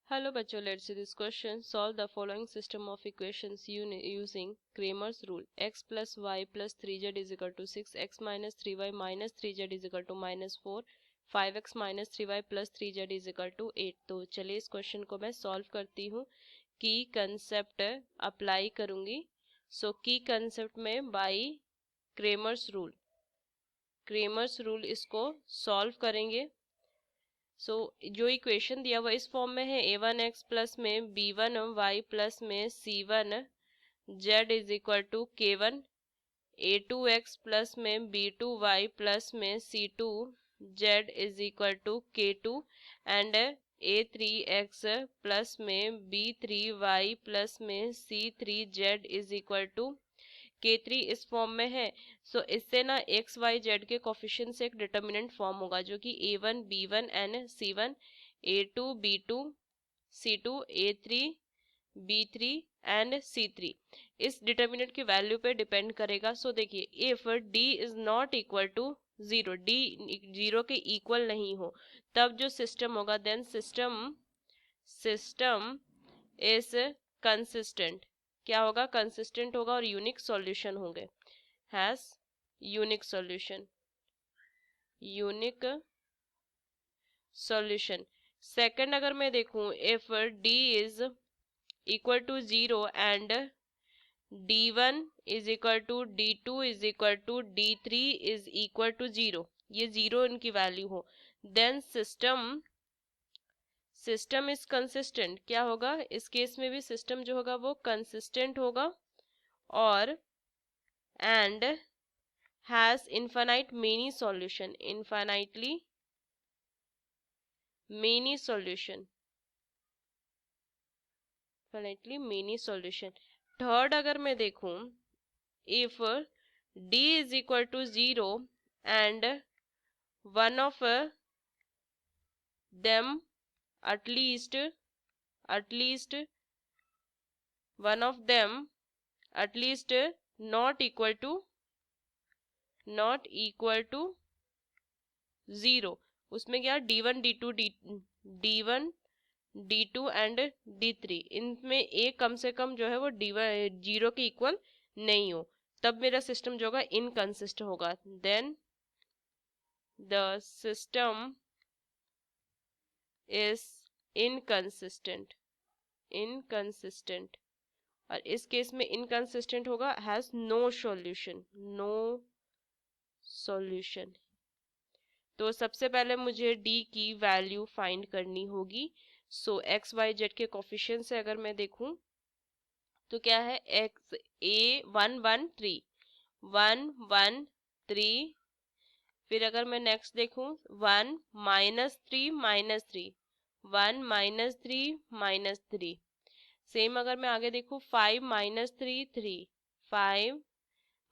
Hello बच्चों, let's see this question. Solve the following system of equations using Cramer's rule. X plus y plus 3z is equal to 6, x minus 3y minus 3z is equal to minus 4, 5x minus 3y plus 3z is equal to 8. तो चलिए इस question को मैं solve करती हूँ. की concept apply करूँगी. सो की कंसेप्ट में बाई क्रेमर्स रूल इसको सॉल्व करेंगे. सो जो इक्वेशन दिया हुआ इस फॉर्म में है a1x प्लस में b1y प्लस में c1 z is equal to k1, a2x plus में b2y प्लस में c2 z is equal to k2 and a3x plus में b3y प्लस में c3 z is equal to k3 इस form में है. सो इससे ना एक्स वाई जेड के कोफिशिएंट से एक डिटर्मिनेंट फॉर्म होगा जो कि a1 b1 and c1, a2 b2 c2 a3 b3 and c3 इस डिटर्मिनेंट की वैल्यू पे डिपेंड करेगा. सो देखिए if d is not equal to zero, d zero के इक्वल नहीं हो तब जो सिस्टम होगा देन सिस्टम इज कंसिस्टेंट. क्या होगा? कंसिस्टेंट होगा और यूनिक सॉल्यूशन होंगे. Has unique solution. सेकंड अगर मैं देखूं if d is equal to zero and d1 is equal to d2 is equal to d3 is equal to zero, ये zero इनकी वैल्यू हो देन सिस्टम इज कंसिस्टेंट. क्या होगा इस केस में भी? सिस्टम जो होगा वो कंसिस्टेंट होगा और and has infinite many solution, infinitely many solution. Third अगर मैं देखूं if d is equal to zero and one of them at least one of them at least not equal to zero. उसमें क्या d1 d1 d2 and d3 इनमें एक कम से कम जो है वो जीरो के इक्वल नहीं हो तब मेरा सिस्टम जो होगा इनकंसिस्टेंट होगा. Then the system is inconsistent और इस केस में इनकंसिस्टेंट होगा हैज नो सॉल्यूशन. तो सबसे पहले मुझे d की वैल्यू फाइंड करनी होगी. सो एक्स वाई जेड के कोफिशिएंट से अगर मैं देखूं तो क्या है x a 1 1 3 1 1 3. फिर अगर मैं नेक्स्ट देखूं 1 -3 -3 1 -3 -3. सेम अगर मैं आगे देखूं 5 -3 3 5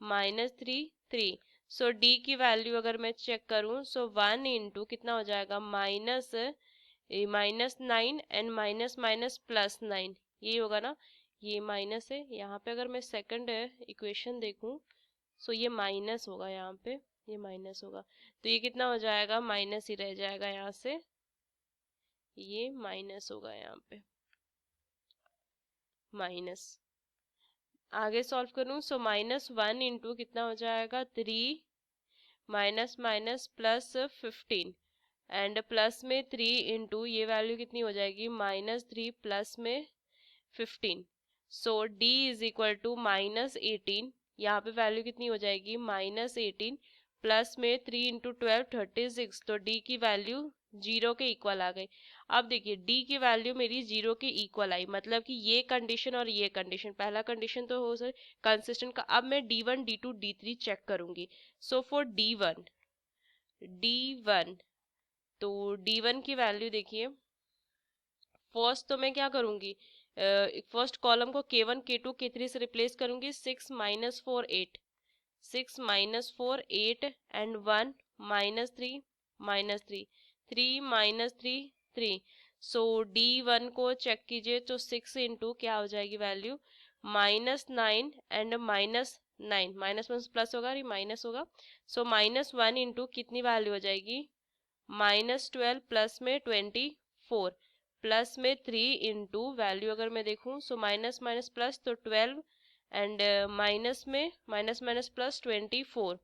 -3 3. सो d की वैल्यू अगर मैं चेक करूं सो 1 इंटू कितना हो जाएगा -9 एंड माइनस माइनस +9, ये होगा ना. ये माइनस है यहाँ पे. अगर मैं सेकंड इक्वेशन देखूं सो ये माइनस होगा यहाँ पे, ये माइनस होगा तो ये कितना हो जाएगा? माइनस ही रह जाएगा यहाँ से, ये माइनस होगा यहाँ पे माइनस. आगे सॉल्व करूं सो -1 इंटू कितना हो जाएगा 3 माइनस माइनस +15 एंड प्लस में 3 इंटू ये वैल्यू कितनी हो जाएगी -3 प्लस में 15. सो d इज इक्वल टू -18. यहाँ पे वैल्यू कितनी हो जाएगी -18 प्लस में 3 इंटू 12 36. तो d की वैल्यू जीरो के इक्वल आ गई. अब देखिए d की वैल्यू मेरी जीरो के इक्वल आई मतलब कि ये कंडीशन और ये कंडीशन, पहला कंडीशन तो हो सके कंसिस्टेंट का. अब मैं d1 d2 d3 चेक करूंगी. सो फॉर d1 तो d1 की वैल्यू देखिए फर्स्ट तो मैं क्या करूंगी फर्स्ट कॉलम को k1 k2 k3 से रिप्लेस करूंगी. 6 -4 8 6 -4 8 एंड 1 -3 -3 3 -3 3. सो d1 को चेक कीजिए तो 6 इंटू क्या हो जाएगी value -9 and -9 minus one plus होगा, माइनस होगा. सो -1 इंटू कितनी वैल्यू हो जाएगी -12 प्लस में 24 प्लस में 3 इंटू वैल्यू अगर मैं देखूं सो माइनस माइनस प्लस तो 12 एंड माइनस में माइनस माइनस प्लस 24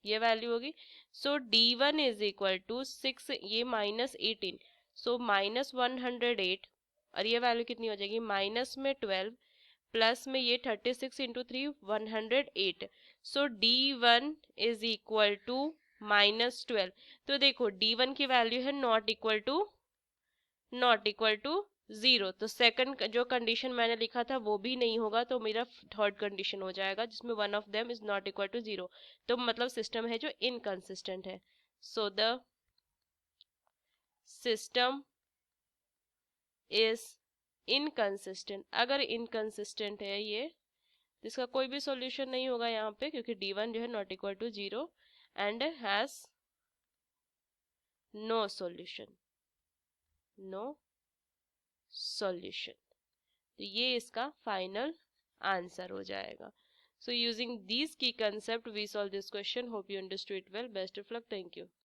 ये वैल्यू होगी। सो D1 इज इक्वल टू 6, ये माइनस 18 सो माइनस 108 और ये वैल्यू कितनी हो जाएगी माइनस में 12 प्लस में ये 36 into 3 108 so D1 is equal to minus 12। तो देखो D1 की वैल्यू है नॉट इक्वल टू 0, तो सेकंड जो कंडीशन मैंने लिखा था वो भी नहीं होगा, तो मेरा थर्ड कंडीशन हो जाएगा जिसमें one of them is not equal to 0। तो मतलब सिस्टम है जो इनकंसिस्टेंट है। So the system is inconsistent. अगर इनकंसिस्टेंट है ये, इसका कोई भी सॉल्यूशन नहीं होगा यहाँ पे, क्योंकि D1 जो है not equal to 0 and has no solution, no solution. तो ये इसका फाइनल आंसर हो जाएगा। So using these key concepts we solve this question. Hope you understood it well. Best of luck. Thank you.